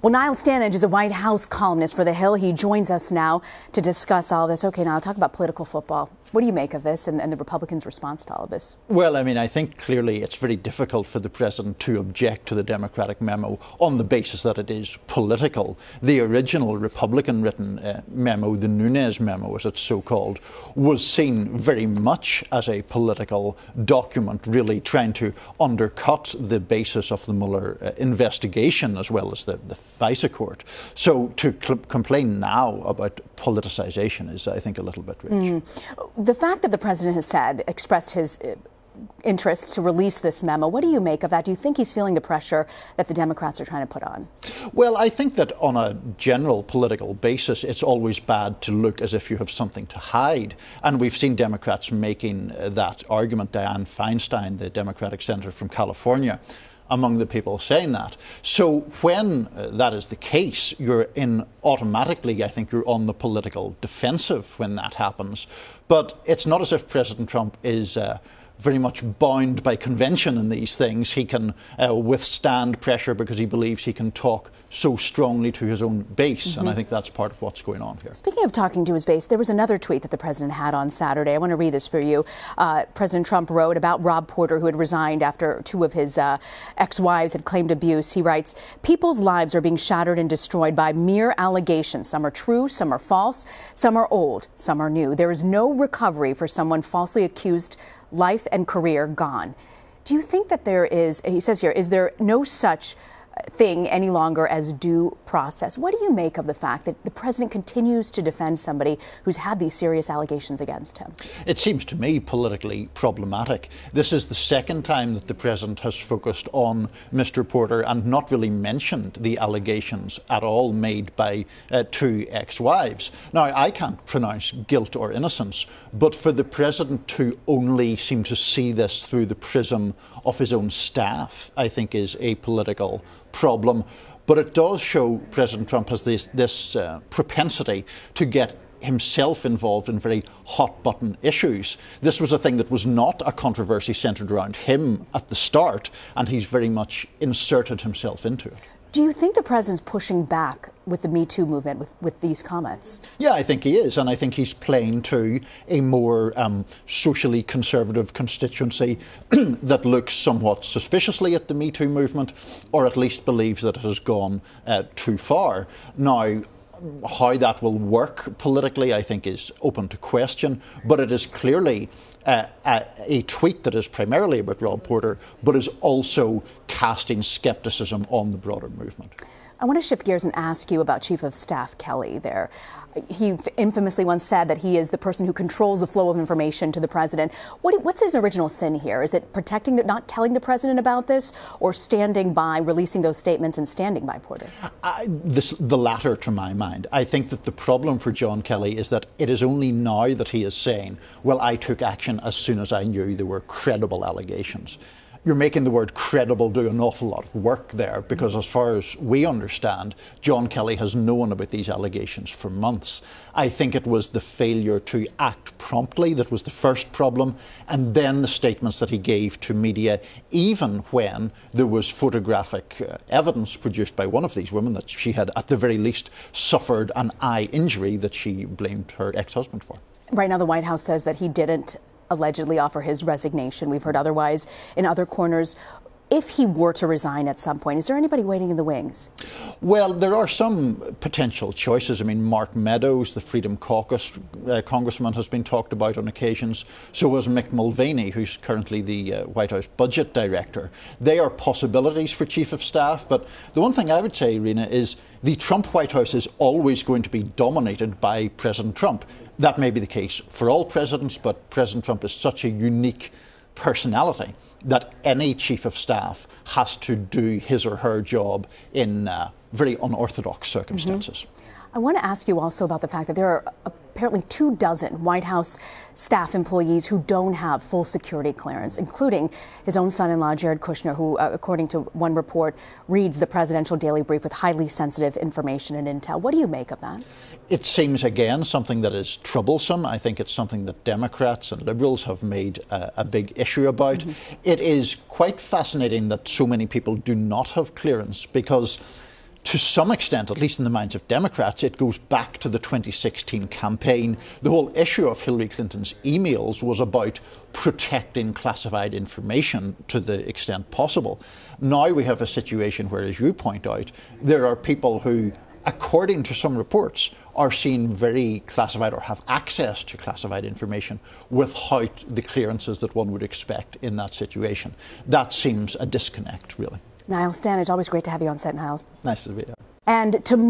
Well, Niall Stanage is a White House columnist for The Hill. He joins us now to discuss all this. Okay, now talk about political football. What do you make of this and the Republicans' response to all of this? Well, I mean, I think clearly it's very difficult for the president to object to the Democratic memo on the basis that it is political. The original Republican written memo, the Nunes memo as it's so called, was seen very much as a political document, really trying to undercut the basis of the Mueller investigation as well as the FISA court. So to complain now about politicization is, I think, a little bit rich. The fact that the president has expressed his interest to release this memo, what do you make of that? Do you think he's feeling the pressure that the Democrats are trying to put on? Well, I think that on a general political basis, it's always bad to look as if you have something to hide. And we've seen Democrats making that argument. Dianne Feinstein, the Democratic senator from California, among the people saying that. So when that is the case, automatically, I think you're on the political defensive when that happens. But it's not as if President Trump is very much bound by convention in these things. He can withstand pressure because he believes he can talk so strongly to his own base. And I think that's part of what's going on here. Speaking of talking to his base, there was another tweet that the president had on Saturday. I want to read this for you. President Trump wrote about Rob Porter, who had resigned after two of his ex-wives had claimed abuse. He writes, "People's lives are being shattered and destroyed by mere allegations. Some are true, some are false, some are old, some are new. There is no recovery for someone falsely accused. Life and career gone." Do you think that there is, he says here, is there no such thing any longer as due process? What do you make of the fact that the president continues to defend somebody who's had these serious allegations against him? It seems to me politically problematic. This is the second time that the president has focused on Mr. Porter and not really mentioned the allegations at all made by two ex-wives. Now, I can't pronounce guilt or innocence, but for the president to only seem to see this through the prism of his own staff, I think is a political problem. But it does show President Trump has this propensity to get himself involved in very hot-button issues. This was a thing that was not a controversy centred around him at the start, and he's very much inserted himself into it. Do you think the president's pushing back with the Me Too movement with these comments? Yeah, I think he is, and I think he's playing to a more socially conservative constituency that looks somewhat suspiciously at the Me Too movement, or at least believes that it has gone too far. Now, how that will work politically, I think, is open to question, but it is clearly a tweet that is primarily about Rob Porter, but is also casting scepticism on the broader movement. I want to shift gears and ask you about Chief of Staff Kelly there. He infamously once said that he is the person who controls the flow of information to the president. What's his original sin here? Is it protecting, not telling the president about this, or standing by, releasing those statements and standing by Porter? The latter, to my mind. I think that the problem for John Kelly is that it is only now that he is saying, well, I took action as soon as I knew there were credible allegations. You're making the word credible do an awful lot of work there, because as far as we understand, John Kelly has known about these allegations for months. I think it was the failure to act promptly that was the first problem, and then the statements that he gave to media, even when there was photographic evidence produced by one of these women that she had at the very least suffered an eye injury that she blamed her ex-husband for. Right now the White House says that he didn't allegedly offer his resignation. We've heard otherwise in other corners. If he were to resign at some point, is there anybody waiting in the wings? Well, there are some potential choices. I mean, Mark Meadows, the Freedom Caucus congressman, has been talked about on occasions. So was Mick Mulvaney, who's currently the White House budget director. They are possibilities for Chief of Staff. But the one thing I would say, Rena, is the Trump White House is always going to be dominated by President Trump. That may be the case for all presidents, but President Trump is such a unique personality that any chief of staff has to do his or her job in very unorthodox circumstances. I want to ask you also about the fact that there are apparently 24 White House staff employees who don't have full security clearance, including his own son-in-law, Jared Kushner, who, according to one report, reads the presidential daily brief with highly sensitive information and intel. What do you make of that? It seems, again, something that is troublesome. I think it's something that Democrats and Liberals have made a big issue about. It is quite fascinating that so many people do not have clearance, because to some extent, at least in the minds of Democrats, it goes back to the 2016 campaign. The whole issue of Hillary Clinton's emails was about protecting classified information to the extent possible. Now we have a situation where, as you point out, there are people who, according to some reports, are seen very classified or have access to classified information without the clearances that one would expect in that situation. That seems a disconnect, really. Niall Stanage, always great to have you on set, Niall. Nice to be here. And tomorrow.